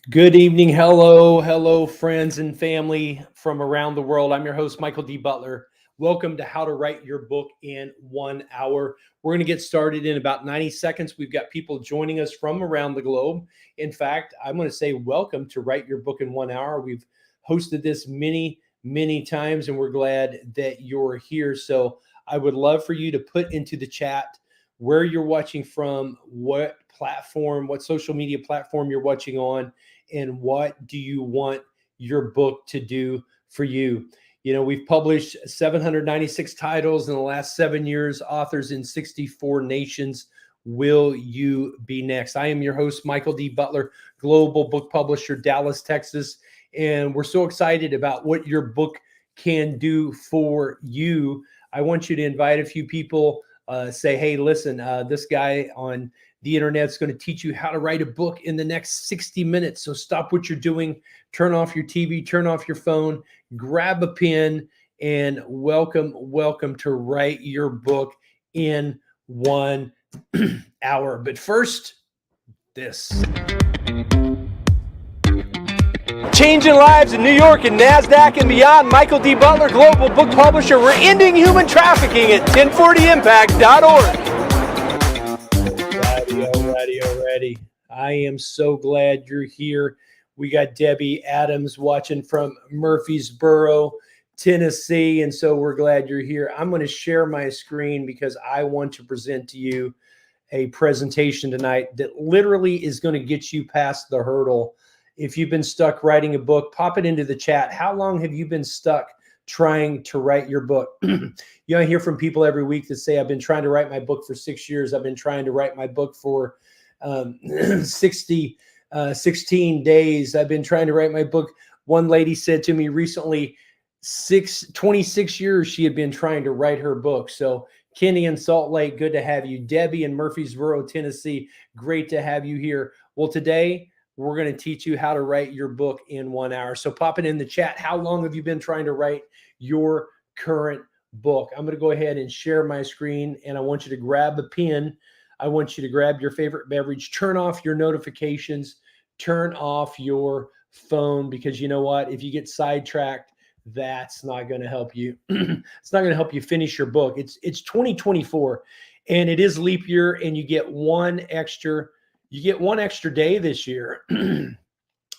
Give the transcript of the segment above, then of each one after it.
Good evening. Hello, friends and family from around the world. I'm your host, Michael D. Butler. Welcome to How to Write Your Book in 1 Hour. We're going to get started in about 90 seconds. We've got people joining us from around the globe. In fact, I'm going to say welcome to Write Your Book in 1 Hour. We've hosted this many times, and we're glad that you're here. So I would love for you to put into the chat where you're watching from, what platform, what social media platform you're watching on, and what do you want your book to do for you. You know, we've published 796 titles in the last 7 years, authors in 64 nations. Will you be next? I am your host, Michael D. Butler, global book publisher, Dallas, Texas. And we're so excited about what your book can do for you. I want you to invite a few people, say, hey, listen, this guy on the internet is going to teach you how to write a book in the next 60 minutes. So stop what you're doing, turn off your TV, turn off your phone, grab a pen, and welcome to Write Your Book in 1 hour. But first, this. Changing lives in New York and NASDAQ and beyond. Michael D. Butler, global book publisher. We're ending human trafficking at 1040impact.org. Already. I am so glad you're here. We got Debbie Adams watching from Murfreesboro, Tennessee, and so we're glad you're here. I'm going to share my screen because I want to present to you a presentation tonight that literally is going to get you past the hurdle. If you've been stuck writing a book, pop it into the chat. How long have you been stuck trying to write your book? I hear from people every week that say, I've been trying to write my book for 6 years. I've been trying to write my book for 16 days. I've been trying to write my book. One lady said to me recently, 26 years she had been trying to write her book. So Kenny in Salt Lake, good to have you. Debbie in Murfreesboro, Tennessee, great to have you here. Well, today we're going to teach you how to write your book in 1 hour. So pop it in the chat. How long have you been trying to write your current book? I'm going to go ahead and share my screen, and I want you to grab a pen. I want you to grab your favorite beverage, turn off your notifications, turn off your phone, because you know what? If you get sidetracked, that's not going to help you. It's not going to help you finish your book. It's 2024, and it is leap year, and you get one extra day this year.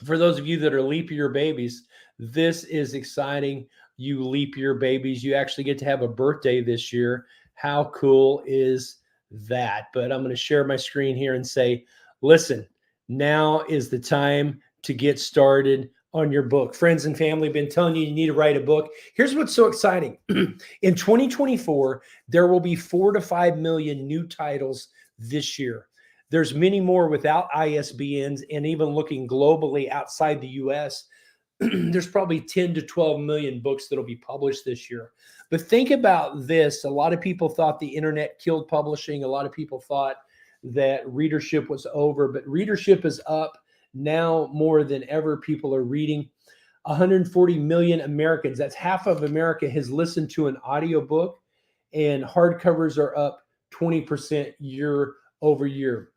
For those of you that are leap year babies, this is exciting. You leap year babies, you actually get to have a birthday this year. How cool is that? But I'm going to share my screen here and say, listen, now is the time to get started on your book. Friends and family have been telling you need to write a book. Here's what's so exciting. In 2024, there will be 4 to 5 million new titles this year. There's many more without ISBNs, and even looking globally outside the US, there's probably 10 to 12 million books that'll be published this year. But think about this. A lot of people thought the internet killed publishing. A lot of people thought that readership was over, but readership is up now more than ever. People are reading. 140 million Americans, that's half of America, has listened to an audiobook, and hardcovers are up 20% year over year.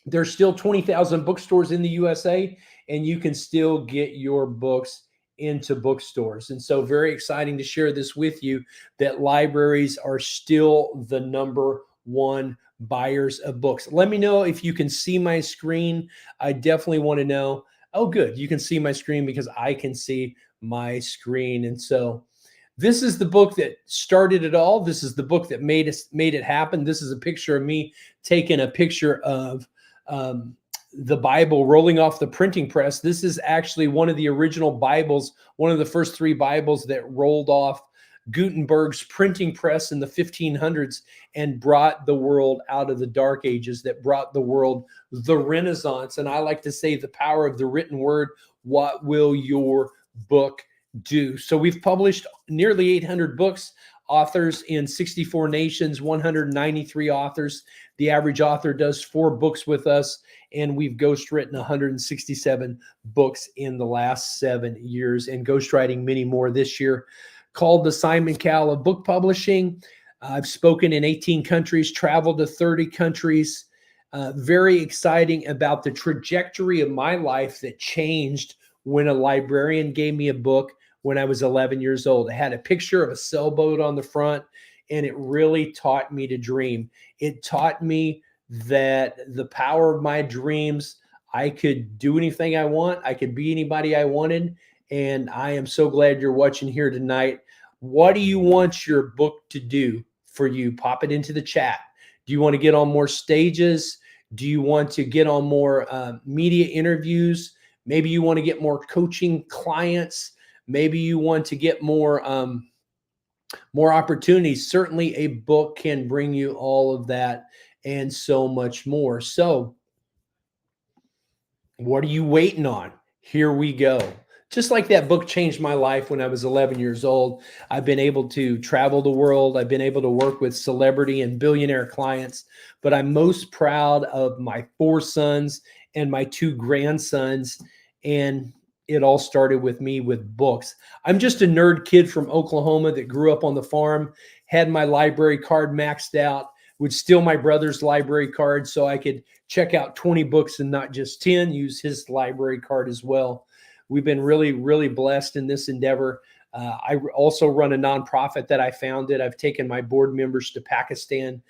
There's still 20,000 bookstores in the USA, and you can still get your books into bookstores. And so very exciting to share this with you, that libraries are still the number one buyers of books. Let me know if you can see my screen. I definitely want to know. Oh, good. You can see my screen because I can see my screen. And so this is the book that started it all. This is the book that made it happen. This is a picture of me taking a picture of the Bible rolling off the printing press. This is actually one of the original Bibles, one of the first 3 Bibles that rolled off Gutenberg's printing press in the 1500s and brought the world out of the dark ages, that brought the world the Renaissance. And I like to say the power of the written word. What will your book do? So we've published nearly 800 books, authors in 64 nations, 193 authors. The average author does 4 books with us, and we've ghostwritten 167 books in the last 7 years, and ghostwriting many more this year. Called the Simon Cowell of book publishing. I've spoken in 18 countries, traveled to 30 countries. very exciting about the trajectory of my life that changed when a librarian gave me a book when I was 11 years old. It had a picture of a sailboat on the front, and it really taught me to dream. It taught me that the power of my dreams, I could do anything I want. I could be anybody I wanted. And I am so glad you're watching here tonight. What do you want your book to do for you? Pop it into the chat. Do you want to get on more stages? Do you want to get on more media interviews? Maybe you want to get more coaching clients. Maybe you want to get more opportunities. Certainly a book can bring you all of that and so much more. So what are you waiting on? Here we go. Just like that book changed my life when I was 11 years old, I've been able to travel the world. I've been able to work with celebrity and billionaire clients, but I'm most proud of my 4 sons and my 2 grandsons. And it all started with me with books. I'm just a nerd kid from Oklahoma that grew up on the farm, had my library card maxed out, would steal my brother's library card so I could check out 20 books and not just 10, use his library card as well. We've been really, really blessed in this endeavor. I also run a nonprofit that I founded. I've taken my board members to Pakistan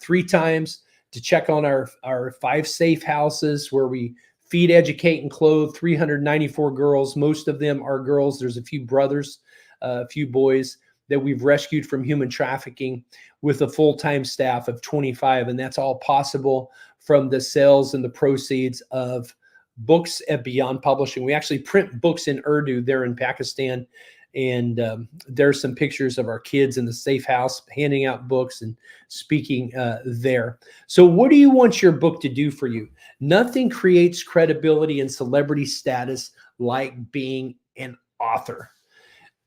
3 times to check on our 5 safe houses where we feed, educate, and clothe 394 girls. Most of them are girls. There's a few brothers, a few boys that we've rescued from human trafficking with a full-time staff of 25. And that's all possible from the sales and the proceeds of books at Beyond Publishing. We actually print books in Urdu there in Pakistan. And there's some pictures of our kids in the safe house handing out books and speaking there. So what do you want your book to do for you? Nothing creates credibility and celebrity status like being an author.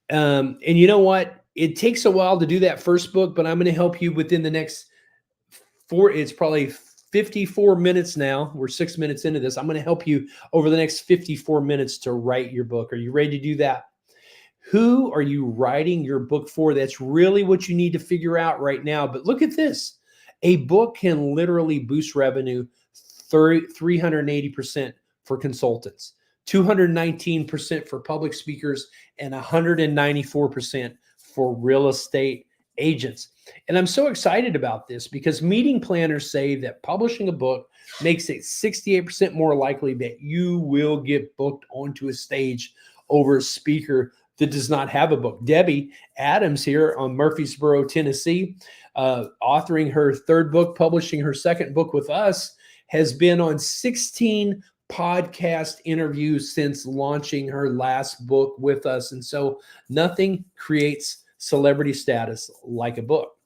And you know what? It takes a while to do that first book, but I'm going to help you within the next it's probably 54 minutes now. We're 6 minutes into this. I'm going to help you over the next 54 minutes to write your book. Are you ready to do that? Who are you writing your book for? That's really what you need to figure out right now. But look at this. A book can literally boost revenue 380% for consultants, 219% for public speakers, and 194% for real estate agents. And I'm so excited about this because meeting planners say that publishing a book makes it 68% more likely that you will get booked onto a stage over a speaker that does not have a book. Debbie Adams here on Murfreesboro, Tennessee, authoring her 3rd book, publishing her 2nd book with us, has been on 16 podcast interviews since launching her last book with us. And so nothing creates celebrity status like a book.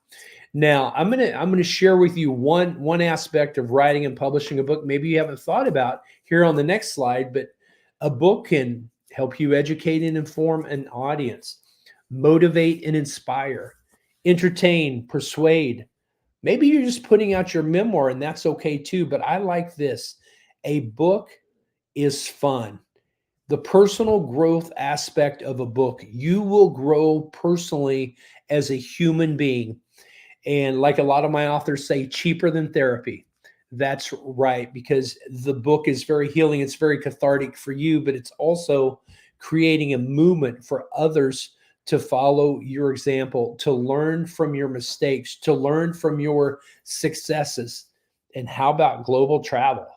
Now, I'm gonna share with you one aspect of writing and publishing a book maybe you haven't thought about here on the next slide, but a book can help you educate and inform an audience, motivate and inspire, entertain, persuade. Maybe you're just putting out your memoir, and that's okay too, but I like this. A book is fun. The personal growth aspect of a book, you will grow personally as a human being. And like a lot of my authors say, cheaper than therapy. That's right, because the book is very healing. It's very cathartic for you, but it's also creating a movement for others to follow your example, to learn from your mistakes, to learn from your successes. And how about global travel?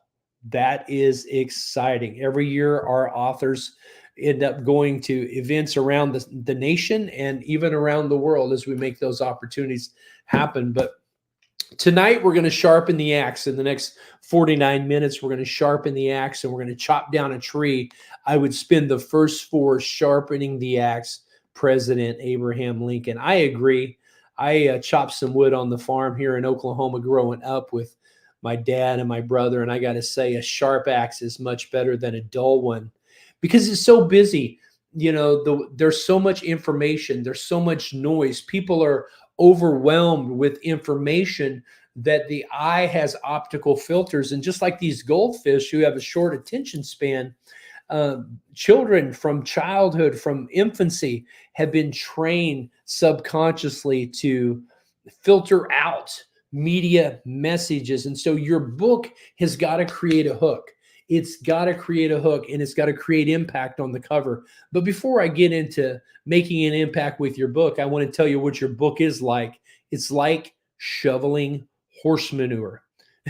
That is exciting. Every year, our authors end up going to events around the nation and even around the world as we make those opportunities happen. But tonight, we're going to sharpen the axe. In the next 49 minutes, we're going to sharpen the axe and we're going to chop down a tree. I would spend the first 4 sharpening the axe, President Abraham Lincoln. I agree. I chopped some wood on the farm here in Oklahoma growing up with my dad and my brother. And I got to say, a sharp axe is much better than a dull one because it's so busy. You know, there's so much information. There's so much noise. People are overwhelmed with information that the eye has optical filters. And just like these goldfish who have a short attention span, children from childhood, from infancy, have been trained subconsciously to filter out media messages. And so your book has got to create a hook. It's got to create a hook, and it's got to create impact on the cover. But before I get into making an impact with your book, I want to tell you what your book is like. It's like shoveling horse manure.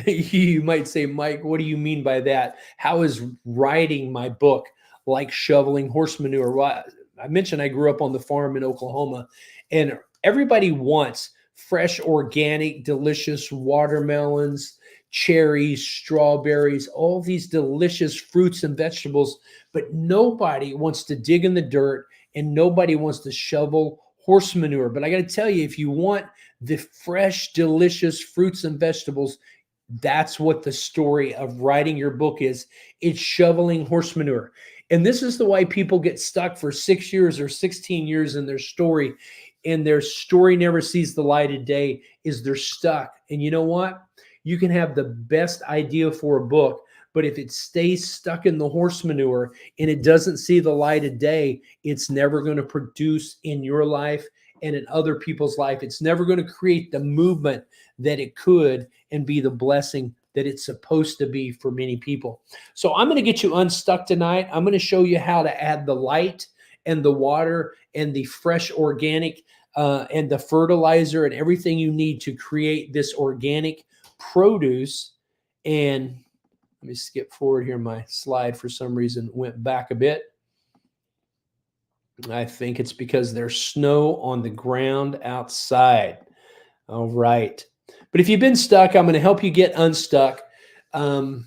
You might say, Mike, what do you mean by that? How is writing my book like shoveling horse manure? Well, I mentioned I grew up on the farm in Oklahoma, and everybody wants fresh, organic, delicious watermelons, cherries, strawberries, all these delicious fruits and vegetables, but nobody wants to dig in the dirt and nobody wants to shovel horse manure. But I got to tell you, if you want the fresh, delicious fruits and vegetables, that's what the story of writing your book is. It's shoveling horse manure. And this is the way people get stuck for 6 years or 16 years in their story, and their story never sees the light of day, is they're stuck. And you know what? You can have the best idea for a book, but if it stays stuck in the horse manure and it doesn't see the light of day, it's never going to produce in your life and in other people's life. It's never going to create the movement that it could and be the blessing that it's supposed to be for many people. So I'm going to get you unstuck tonight. I'm going to show you how to add the light and the water and the fresh organic and the fertilizer and everything you need to create this organic produce. And let me skip forward here. My slide for some reason went back a bit. I think it's because there's snow on the ground outside. All right. But if you've been stuck, I'm going to help you get unstuck. I'm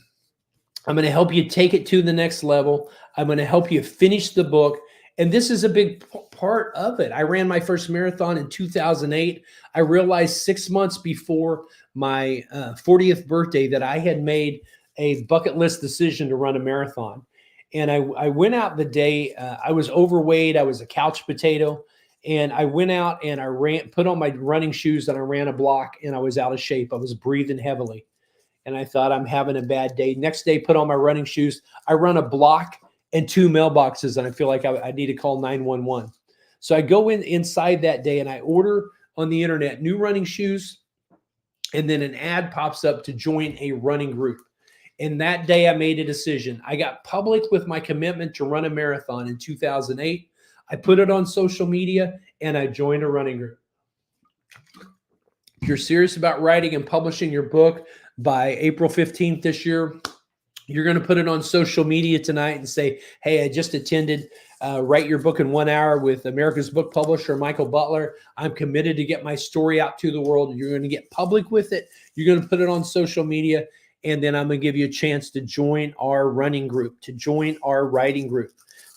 going to help you take it to the next level. I'm going to help you finish the book. And this is a big part of it. I ran my first marathon in 2008. I realized 6 months before my 40th birthday that I had made a bucket list decision to run a marathon. And I went out the day, I was overweight. I was a couch potato. And I went out and I put on my running shoes and I ran a block, and I was out of shape. I was breathing heavily. And I thought, I'm having a bad day. Next day, put on my running shoes. I run a block and 2 mailboxes, and I feel like I need to call 911. So I go inside that day and I order on the internet new running shoes, and then an ad pops up to join a running group. And that day I made a decision. I got public with my commitment to run a marathon in 2008. I put it on social media and I joined a running group. If you're serious about writing and publishing your book by April 15th this year, you're going to put it on social media tonight and say, hey, I just attended Write Your Book in 1 Hour with America's book publisher, Michael Butler. I'm committed to get my story out to the world. You're going to get public with it. You're going to put it on social media. And then I'm going to give you a chance to join our running group, to join our writing group.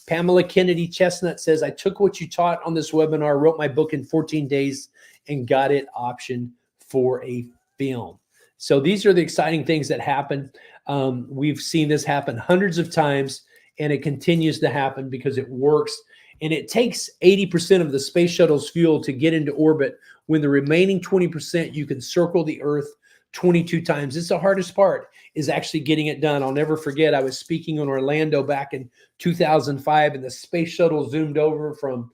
Pamela Kennedy Chestnut says, I took what you taught on this webinar, wrote my book in 14 days, and got it optioned for a film. So these are the exciting things that happen. We've seen this happen hundreds of times, and it continues to happen because it works. And it takes 80% of the space shuttle's fuel to get into orbit, when the remaining 20% you can circle the Earth 22 times. It's the hardest part, is actually getting it done. I'll never forget, I was speaking in Orlando back in 2005, and the space shuttle zoomed over from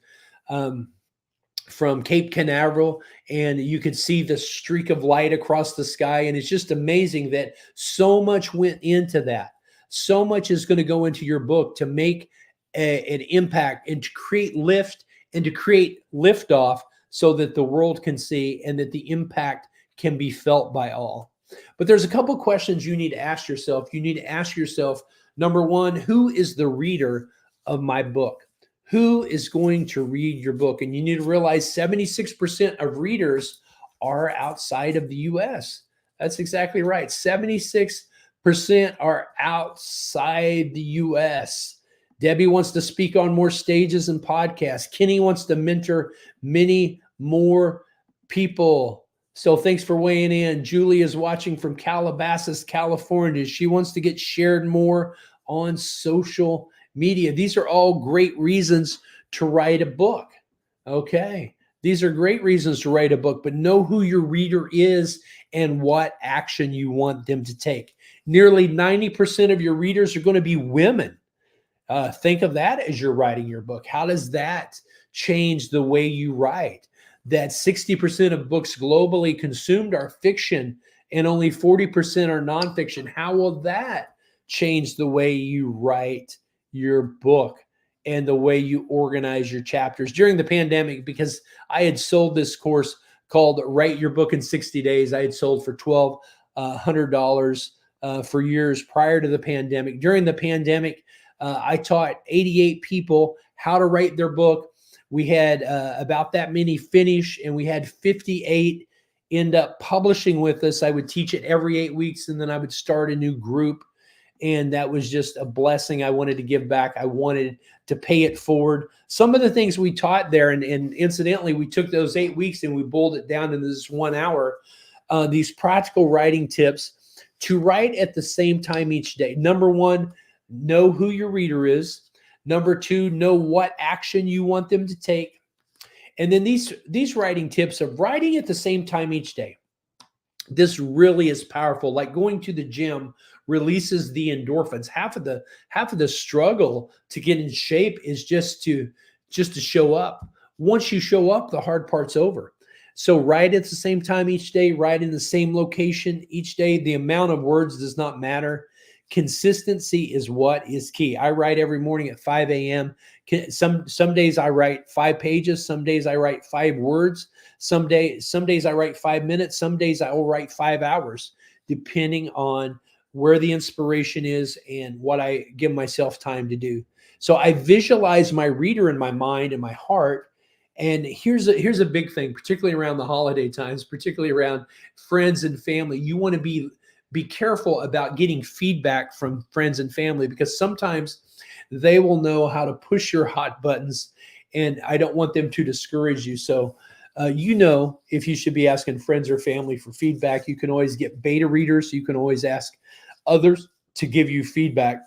Cape Canaveral, and you could see the streak of light across the sky. And it's just amazing that so much went into that. So much is going to go into your book to make an impact and to create lift and to create liftoff so that the world can see and that the impact can be felt by all. But there's a couple questions you need to ask yourself. You need to ask yourself, number one, who is the reader of my book? Who is going to read your book? And you need to realize 76% of readers are outside of the U.S. That's exactly right. 76% are outside the U.S. Debbie wants to speak on more stages and podcasts. Kenny wants to mentor many more people. So thanks for weighing in. Julie is watching from Calabasas, California. She wants to get shared more on social media. These are all great reasons to write a book. Okay. These are great reasons to write a book, but know who your reader is and what action you want them to take. Nearly 90% of your readers are going to be women. Think of that as you're writing your book. How does that change the way you write? that 60% of books globally consumed are fiction and only 40% are nonfiction. How will that change the way you write your book and the way you organize your chapters during the pandemic? Because I had sold this course called Write Your Book in 60 Days. I had sold for $1,200 for years prior to the pandemic. During the pandemic, I taught 88 people how to write their book. We had about that many finish, and we had 58 end up publishing with us. I would teach it every 8 weeks, and then I would start a new group. And that was just a blessing. I wanted to give back. I wanted to pay it forward. Some of the things we taught there, and incidentally, we took those 8 weeks and we boiled it down into this 1 hour, these practical writing tips to write at the same time each day. Number one, know who your reader is. Number two, know what action you want them to take. And then these writing tips of writing at the same time each day. This really is powerful. Like going to the gym releases the endorphins. Half of the struggle to get in shape is just to show up. Once you show up, the hard part's over. So write at the same time each day, write in the same location each day. The amount of words does not matter. Consistency is what is key. I write every morning at 5 a.m. Some days I write 5 pages. Some days I write 5 words. Some days I write 5 minutes. Some days I will write 5 hours, depending on where the inspiration is and what I give myself time to do. So I visualize my reader in my mind and my heart. And here's a big thing, particularly around the holiday times, particularly around friends and family. You want to be careful about getting feedback from friends and family, because sometimes they will know how to push your hot buttons, and I don't want them to discourage you. So if you should be asking friends or family for feedback. You can always get beta readers. You can always ask others to give you feedback,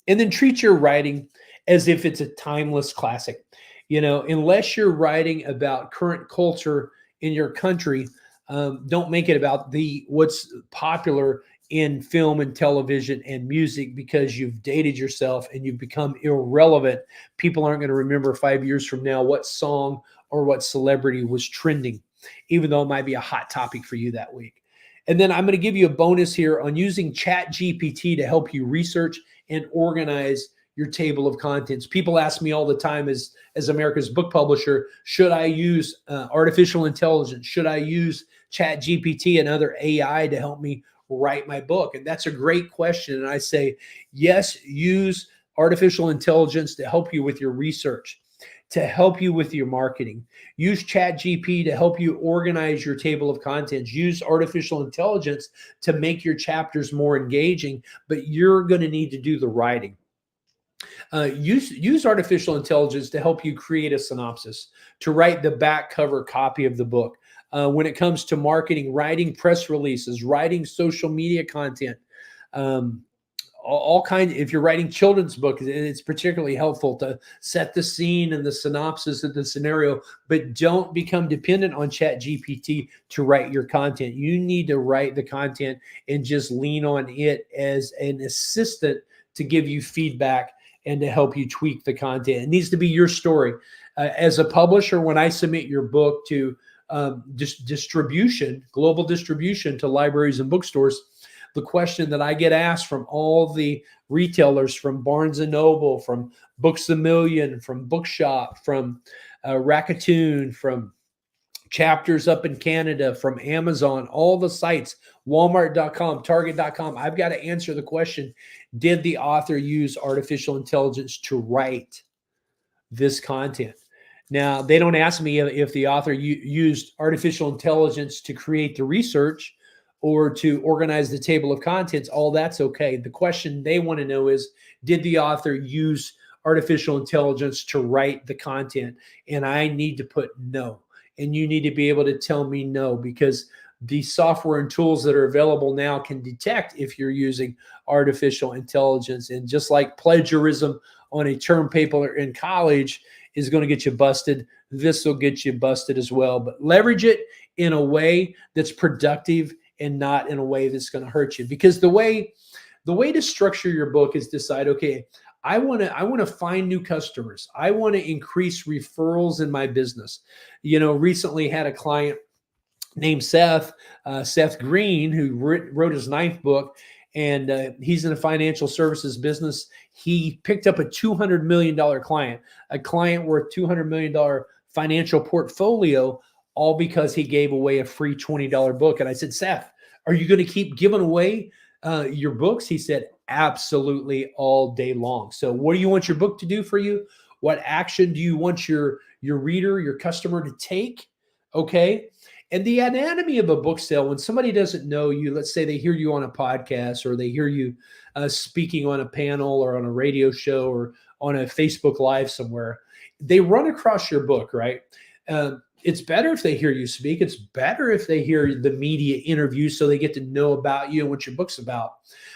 and then treat your writing as if it's a timeless classic. Unless you're writing about current culture in your country, don't make it about what's popular in film and television and music, because you've dated yourself and you've become irrelevant. People aren't going to remember 5 years from now what song or what celebrity was trending, even though it might be a hot topic for you that week. And then I'm going to give you a bonus here on using ChatGPT to help you research and organize your table of contents. People ask me all the time, as America's book publisher, should I use artificial intelligence? Should I use ChatGPT and other AI to help me write my book? And that's a great question. And I say, yes, use artificial intelligence to help you with your research, to help you with your marketing. Use ChatGPT to help you organize your table of contents. Use artificial intelligence to make your chapters more engaging, but you're going to need to do the writing. Use artificial intelligence to help you create a synopsis, to write the back cover copy of the book. When it comes to marketing, writing press releases, writing social media content, all kinds. If you're writing children's books, it's particularly helpful to set the scene and the synopsis of the scenario, but don't become dependent on ChatGPT to write your content. You need to write the content and just lean on it as an assistant to give you feedback and to help you tweak the content. It needs to be your story. As a publisher, when I submit your book to global distribution to libraries and bookstores, the question that I get asked from all the retailers, from Barnes & Noble, from Books A Million, from Bookshop, from Raccoon, from Chapters up in Canada, from Amazon, all the sites, Walmart.com, Target.com, I've got to answer the question, did the author use artificial intelligence to write this content? Now, they don't ask me if the author used artificial intelligence to create the research or to organize the table of contents. All that's okay. The question they want to know is, did the author use artificial intelligence to write the content? And I need to put no. And you need to be able to tell me no, because the software and tools that are available now can detect if you're using artificial intelligence. And just like plagiarism on a term paper in college is going to get you busted, this will get you busted as well. But leverage it in a way that's productive and not in a way that's going to hurt you. Because the way to structure your book is decide, okay, I want to find new customers. I want to increase referrals in my business. Recently had a client named Seth Green, who wrote his 9th book, and he's in a financial services business. He picked up a $200 million client, a client worth $200 million financial portfolio, all because he gave away a free $20 book. And I said, Seth, are you going to keep giving away your books? He said, absolutely, all day long. So what do you want your book to do for you? What action do you want your reader, your customer to take? Okay. And the anatomy of a book sale, when somebody doesn't know you, let's say they hear you on a podcast, or they hear you speaking on a panel or on a radio show or on a Facebook Live somewhere, they run across your book, right? It's better if they hear you speak. It's better if they hear the media interview, so they get to know about you and what your book's about.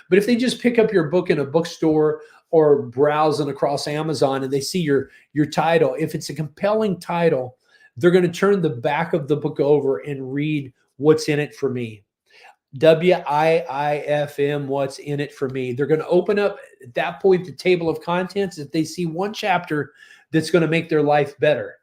But if they just pick up your book in a bookstore or browsing across Amazon and they see your title, if it's a compelling title, they're going to turn the back of the book over and read what's in it for me. WIIFM, what's in it for me. They're going to open up at that point the table of contents if they see one chapter that's going to make their life better.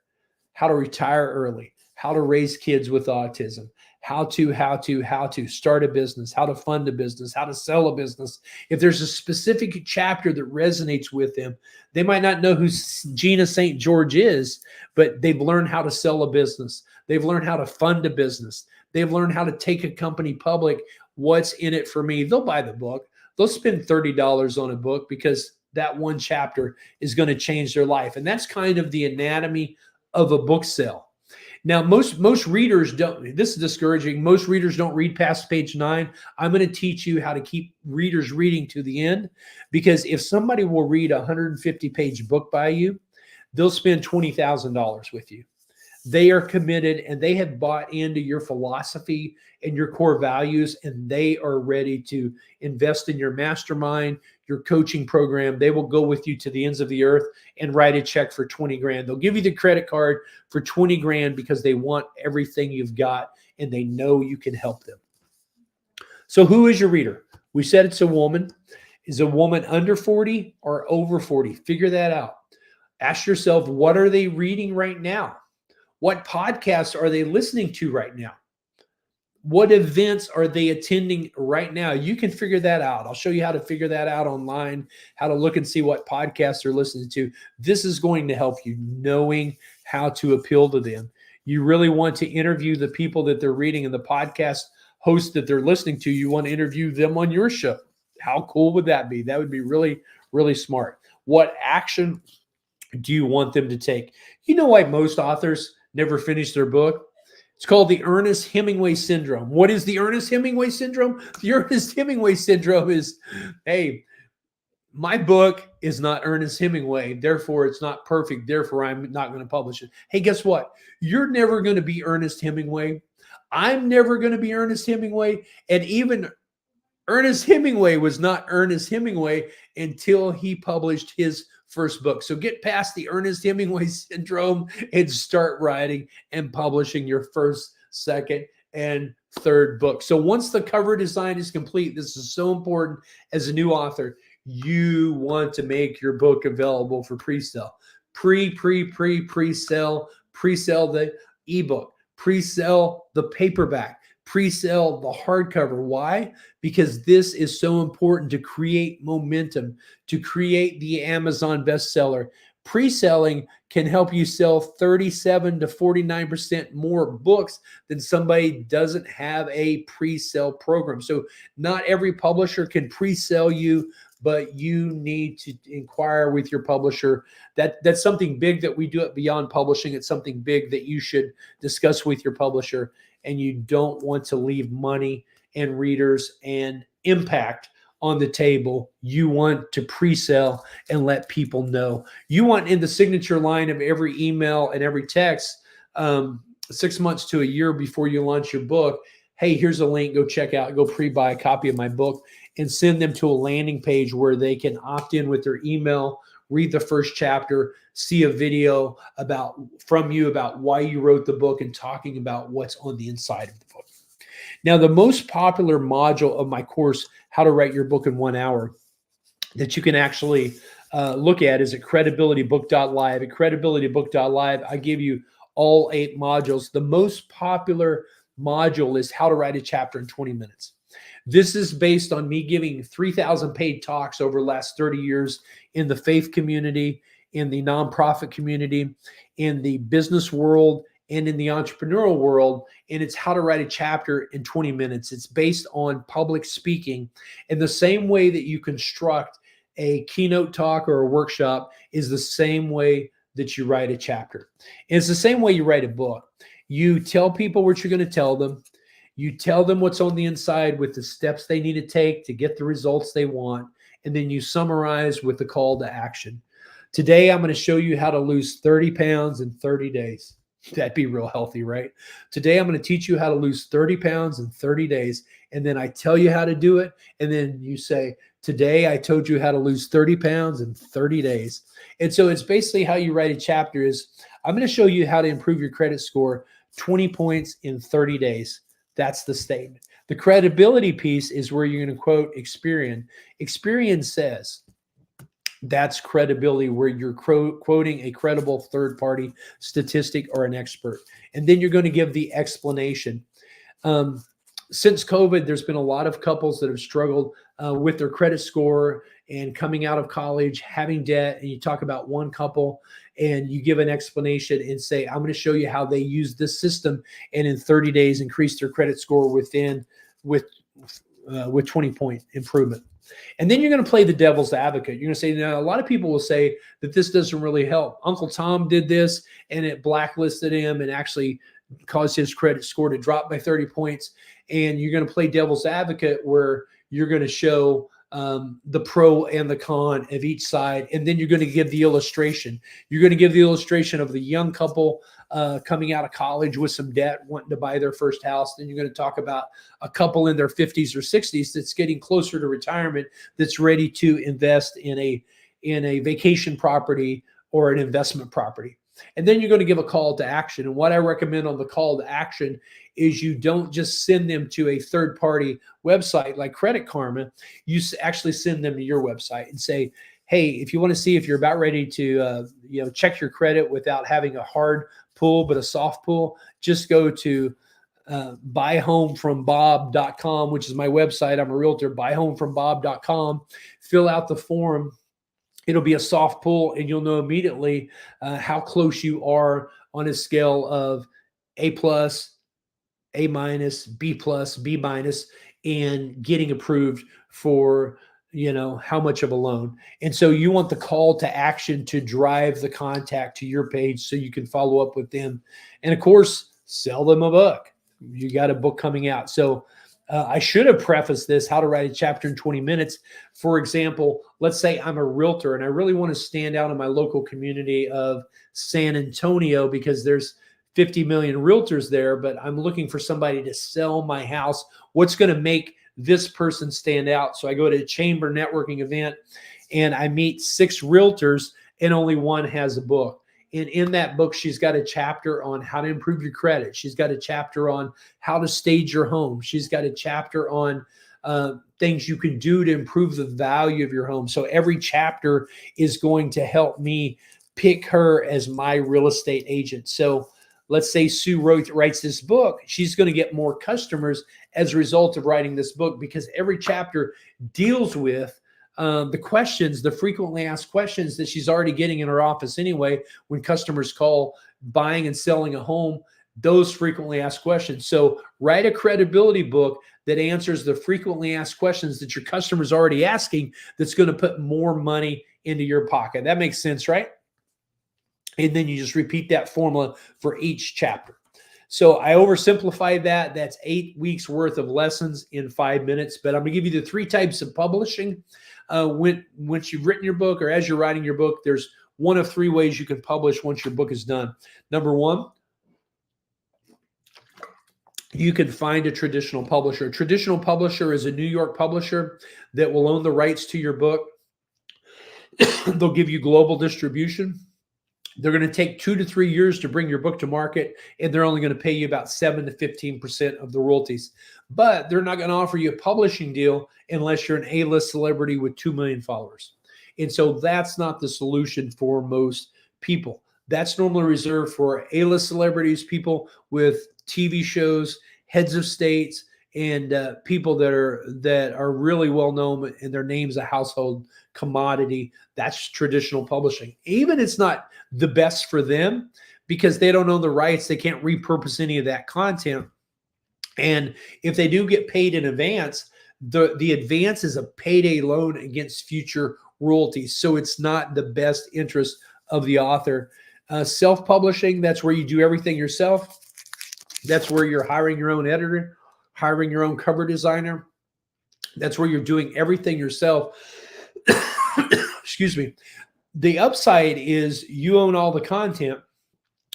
How to retire early, how to raise kids with autism, how to start a business, how to fund a business, how to sell a business. If there's a specific chapter that resonates with them, they might not know who Gina St. George is, but they've learned how to sell a business. They've learned how to fund a business. They've learned how to take a company public. What's in it for me? They'll buy the book. They'll spend $30 on a book because that one chapter is going to change their life. And that's kind of the anatomy of a book sale. Now, most readers don't, this is discouraging. Most readers don't read past page 9. I'm going to teach you how to keep readers reading to the end, because if somebody will read a 150-page book by you, they'll spend $20,000 with you. They are committed and they have bought into your philosophy and your core values, and they are ready to invest in your mastermind, your coaching program. They will go with you to the ends of the earth and write a check for 20 grand. They'll give you the credit card for 20 grand because they want everything you've got and they know you can help them. So who is your reader? We said it's a woman. Is a woman under 40 or over 40? Figure that out. Ask yourself, what are they reading right now? What podcasts are they listening to right now? What events are they attending right now? You can figure that out. I'll show you how to figure that out online, how to look and see what podcasts they're listening to. This is going to help you knowing how to appeal to them. You really want to interview the people that they're reading, and the podcast hosts that they're listening to, you want to interview them on your show. How cool would that be? That would be really, really smart. What action do you want them to take? You know why most authors never finish their book? It's called the Ernest Hemingway syndrome. What is the Ernest Hemingway syndrome? The Ernest Hemingway syndrome is, hey, my book is not Ernest Hemingway, therefore it's not perfect, therefore I'm not going to publish it. Hey, guess what? You're never going to be Ernest Hemingway. I'm never going to be Ernest Hemingway. And even Ernest Hemingway was not Ernest Hemingway until he published his first book. So get past the Ernest Hemingway syndrome and start writing and publishing your first, second, and third book. So once the cover design is complete, this is so important as a new author, you want to make your book available for pre-sale. Pre-sale the ebook, pre-sale the paperback, pre-sale the hardcover. Why? Because this is so important to create momentum, to create the Amazon bestseller. Pre-selling can help you sell 37 to 49% more books than somebody doesn't have a pre-sale program. So not every publisher can pre-sell you, but you need to inquire with your publisher. That's something big that we do at Beyond Publishing. It's something big that you should discuss with your publisher, and you don't want to leave money and readers and impact on the table. You want to pre-sell and let people know. You want in the signature line of every email and every text, 6 months to a year before you launch your book, hey, here's a link, go check out, go pre-buy a copy of my book, and send them to a landing page where they can opt in with their email, read the first chapter, see a video from you about why you wrote the book, and talking about what's on the inside of the book. Now, the most popular module of my course, How to Write Your Book in 1 Hour, that you can actually look at is at credibilitybook.live. At credibilitybook.live, I give you all 8 modules. The most popular module is how to write a chapter in 20 minutes. This is based on me giving 3,000 paid talks over the last 30 years in the faith community, in the nonprofit community, in the business world, and in the entrepreneurial world. And it's how to write a chapter in 20 minutes. It's based on public speaking. And the same way that you construct a keynote talk or a workshop is the same way that you write a chapter. And it's the same way you write a book. You tell people what you're going to tell them. You tell them what's on the inside with the steps they need to take to get the results they want. And then you summarize with the call to action. Today, I'm going to show you how to lose 30 pounds in 30 days. That'd be real healthy, right? Today, I'm going to teach you how to lose 30 pounds in 30 days. And then I tell you how to do it. And then you say, today, I told you how to lose 30 pounds in 30 days. And so it's basically how you write a chapter is, I'm going to show you how to improve your credit score 20 points in 30 days. That's the statement. The credibility piece is where you're going to quote Experian. Experian says, that's credibility, where you're quoting a credible third-party statistic or an expert. And then you're going to give the explanation. Since COVID, there's been a lot of couples that have struggled with their credit score and coming out of college, having debt. And you talk about one couple and you give an explanation and say, I'm going to show you how they use this system and in 30 days increase their credit score with 20-point improvement. And then you're going to play the devil's advocate. You're going to say, now, a lot of people will say that this doesn't really help. Uncle Tom did this and it blacklisted him and actually caused his credit score to drop by 30 points. And you're going to play devil's advocate where you're going to show the pro and the con of each side. And then you're going to give the illustration. You're going to give the illustration of the young couple coming out of college with some debt, wanting to buy their first house. Then you're going to talk about a couple in their 50s or 60s that's getting closer to retirement, that's ready to invest in a vacation property or an investment property. And then you're going to give a call to action. And what I recommend on the call to action is you don't just send them to a third-party website like Credit Karma. You actually send them to your website and say, hey, if you want to see if you're about ready to check your credit without having a hard pull but a soft pull, just go to buyhomefrombob.com, which is my website. I'm a realtor. Buyhomefrombob.com. Fill out the form. It'll be a soft pull, and you'll know immediately how close you are on a scale of A+, A-, B+, B-, and getting approved for how much of a loan. And so you want the call to action to drive the contact to your page so you can follow up with them. And of course, sell them a book. You got a book coming out. So I should have prefaced this, how to write a chapter in 20 minutes. For example, let's say I'm a realtor and I really want to stand out in my local community of San Antonio because there's 50 million realtors there, but I'm looking for somebody to sell my house. What's going to make this person stand out? So I go to a chamber networking event and I meet 6 realtors and only one has a book. And in that book, she's got a chapter on how to improve your credit. She's got a chapter on how to stage your home. She's got a chapter on things you can do to improve the value of your home. So every chapter is going to help me pick her as my real estate agent. So let's say Sue writes this book. She's going to get more customers as a result of writing this book because every chapter deals with the questions, the frequently asked questions that she's already getting in her office anyway when customers call buying and selling a home, those frequently asked questions. So write a credibility book that answers the frequently asked questions that your customer's already asking that's going to put more money into your pocket. That makes sense, right? And then you just repeat that formula for each chapter. So I oversimplified that. That's 8 weeks worth of lessons in 5 minutes. But I'm going to give you the 3 types of publishing. Once you've written your book or as you're writing your book, there's one of 3 ways you can publish once your book is done. Number 1, you can find a traditional publisher. A traditional publisher is a New York publisher that will own the rights to your book. They'll give you global distribution. They're going to take 2 to 3 years to bring your book to market, and they're only going to pay you about 7 to 15% of the royalties. But they're not going to offer you a publishing deal unless you're an A-list celebrity with 2 million followers. And so that's not the solution for most people. That's normally reserved for A-list celebrities, people with TV shows, heads of states, and people that are really well known and their name's a household commodity. That's traditional publishing. Even it's not the best for them because they don't own the rights. They can't repurpose any of that content. And if they do get paid in advance, the advance is a payday loan against future royalties. So it's not the best interest of the author. Self-publishing, that's where you do everything yourself. That's where you're hiring your own editor, hiring your own cover designer. That's where you're doing everything yourself. Excuse me. The upside is you own all the content.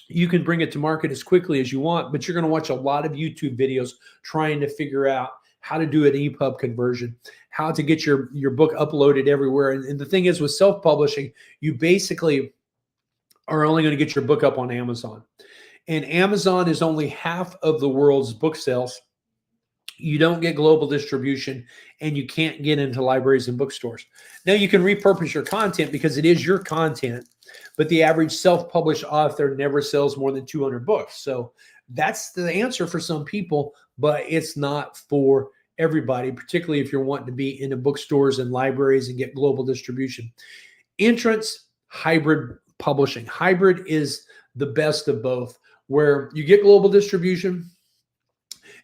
You can bring it to market as quickly as you want, but you're going to watch a lot of YouTube videos trying to figure out how to do an EPUB conversion, how to get your book uploaded everywhere. And the thing is with self-publishing, you basically are only going to get your book up on Amazon. And Amazon is only half of the world's book sales. You don't get global distribution, and you can't get into libraries and bookstores. Now, you can repurpose your content because it is your content, but the average self-published author never sells more than 200 books. So that's the answer for some people, but it's not for everybody, particularly if you're wanting to be into bookstores and libraries and get global distribution. Entrance, hybrid publishing. Hybrid is the best of both, where you get global distribution,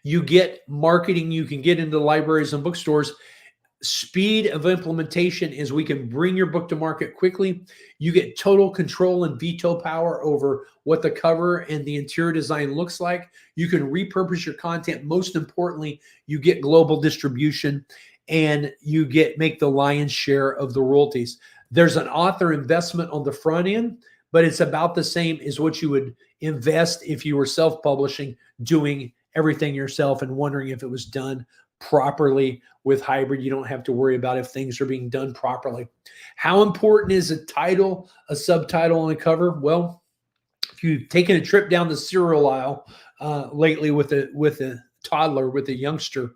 you get marketing, you can get into libraries and bookstores. Speed of implementation is we can bring your book to market quickly. You get total control and veto power over what the cover and the interior design looks like. You can repurpose your content. Most importantly, you get global distribution and you make the lion's share of the royalties. There's an author investment on the front end, but it's about the same as what you would invest if you were self-publishing, doing everything yourself and wondering if it was done properly. With hybrid, you don't have to worry about if things are being done properly. How important is a title, a subtitle, and a cover? Well, if you've taken a trip down the cereal aisle lately with a toddler, with a youngster,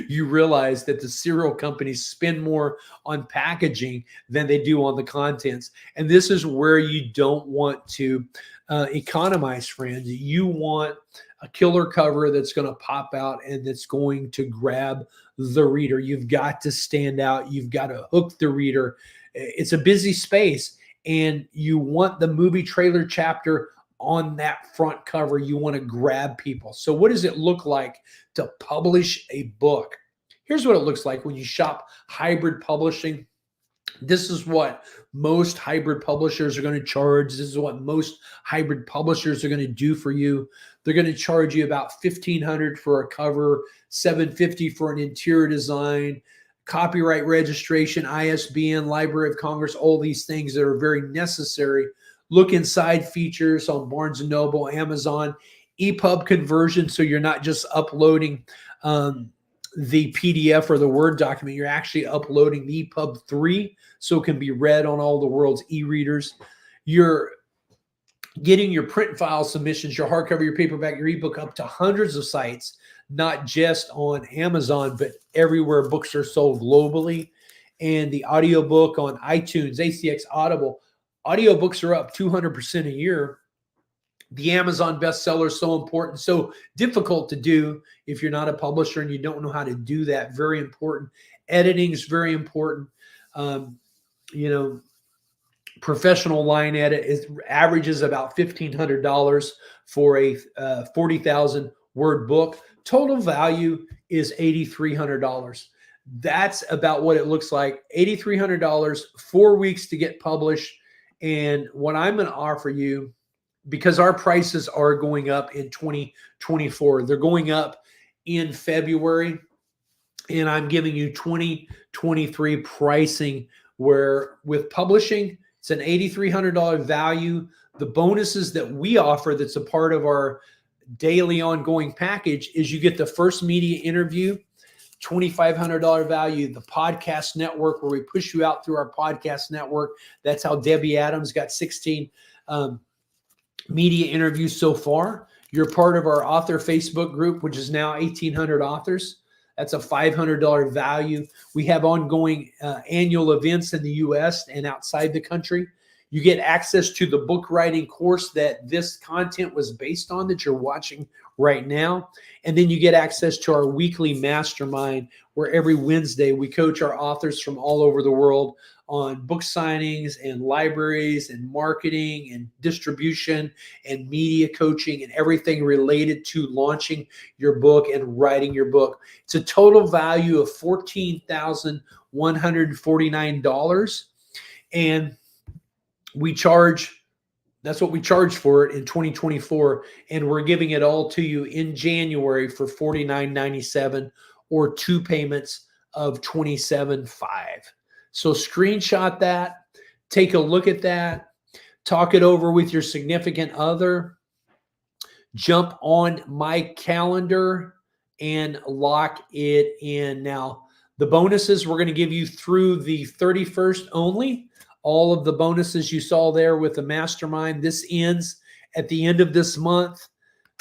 you realize that the cereal companies spend more on packaging than they do on the contents. And this is where you don't want to economize, friends. You want a killer cover that's going to pop out and that's going to grab the reader. You've got to stand out. You've got to hook the reader. It's a busy space, and you want the movie trailer chapter on that front cover. You want to grab people. So what does it look like to publish a book? Here's what it looks like when you shop hybrid publishing. This is what most hybrid publishers are going to charge. This is what most hybrid publishers are going to do for you. They're going to charge you about $1,500 for a cover, $750 for an interior design, copyright registration, ISBN, Library of Congress, all these things that are very necessary. Look inside features on Barnes & Noble, Amazon, EPUB conversion, so you're not just uploading the PDF or the Word document. You're actually uploading the EPUB 3 so it can be read on all the world's e-readers. You're getting your print file submissions, your hardcover, your paperback, your ebook up to hundreds of sites, not just on Amazon, but everywhere books are sold globally. And the audiobook on iTunes, ACX Audible, audiobooks are up 200% a year. The Amazon bestseller is so important, so difficult to do if you're not a publisher and you don't know how to do that. Very important. Editing is very important. Professional line edit averages about $1,500 for a 40,000 word book. Total value is $8,300. That's about what it looks like. $8,300, 4 weeks to get published. And what I'm going to offer you, because our prices are going up in 2024, they're going up in February, and I'm giving you 2023 pricing, where with publishing, it's an $8,300 value. The bonuses that we offer that's a part of our daily ongoing package is you get the first media interview, $2,500 value, the podcast network, where we push you out through our podcast network. That's how Debbie Adams got 16 media interviews so far. You're part of our author Facebook group, which is now 1,800 authors. That's a $500 value. We have ongoing annual events in the U.S. and outside the country. You get access to the book writing course that this content was based on that you're watching right now. And then you get access to our weekly mastermind, where every Wednesday we coach our authors from all over the world on book signings and libraries and marketing and distribution and media coaching and everything related to launching your book and writing your book. It's a total value of $14,149. And that's what we charge for it in 2024. And we're giving it all to you in January for $49.97 or 2 payments of $27.5. So screenshot that, take a look at that, talk it over with your significant other, jump on my calendar and lock it in. Now, the bonuses we're going to give you through the 31st only. All of the bonuses you saw there with the mastermind, this ends at the end of this month.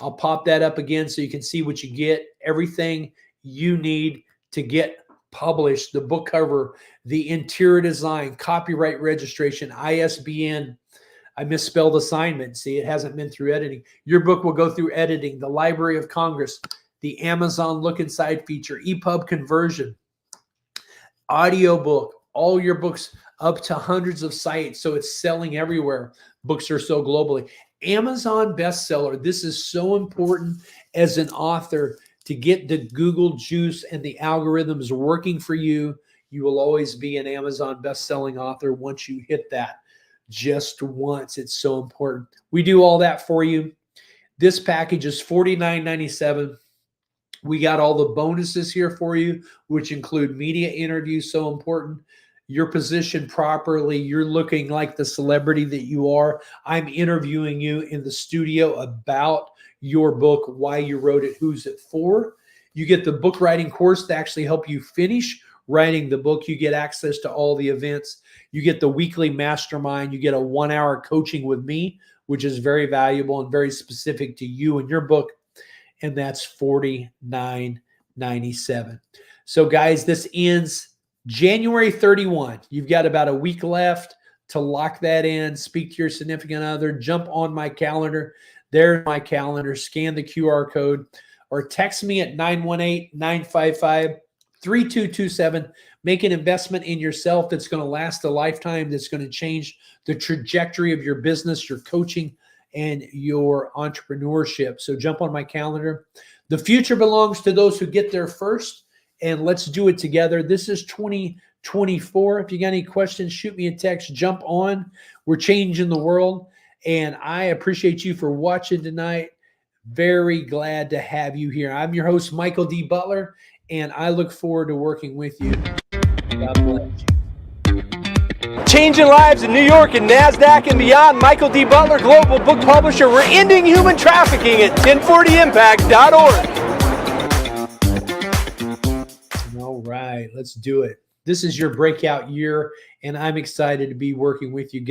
I'll pop that up again so you can see what you get, everything you need to get published, the book cover, the interior design, copyright registration, ISBN. I misspelled assignment. See, it hasn't been through editing. Your book will go through editing, the Library of Congress, the Amazon Look Inside feature, EPUB conversion, audiobook, all your books up to hundreds of sites. So it's selling everywhere. Books are so globally. Amazon bestseller. This is so important as an author to get the Google juice and the algorithms working for you. You will always be an Amazon best-selling author once you hit that just once. It's so important. We do all that for you. This package is $49.97. We got all the bonuses here for you, which include media interviews, so important. You're positioned properly. You're looking like the celebrity that you are. I'm interviewing you in the studio about your book, why you wrote it, who's it for. You get the book writing course to actually help you finish writing the book. You get access to all the events. You get the weekly mastermind. You get a 1-hour coaching with me, which is very valuable and very specific to you and your book. And that's $49.97. So guys, this ends January 31. You've got about a week left to lock that in. Speak to your significant other. Jump on my calendar. There's my calendar. Scan the QR code or text me at 918-955-3227. Make an investment in yourself that's going to last a lifetime, that's going to change the trajectory of your business, your coaching, and your entrepreneurship. So jump on my calendar. The future belongs to those who get there first. And let's do it together. This is 2024. If you got any questions, shoot me a text. Jump on. We're changing the world. And I appreciate you for watching tonight. Very glad to have you here. I'm your host, Michael D. Butler, and I look forward to working with you. God bless you. Changing lives in New York and NASDAQ and beyond. Michael D. Butler, Global Book Publisher. We're ending human trafficking at 1040impact.org. All right, let's do it. This is your breakout year, and I'm excited to be working with you guys.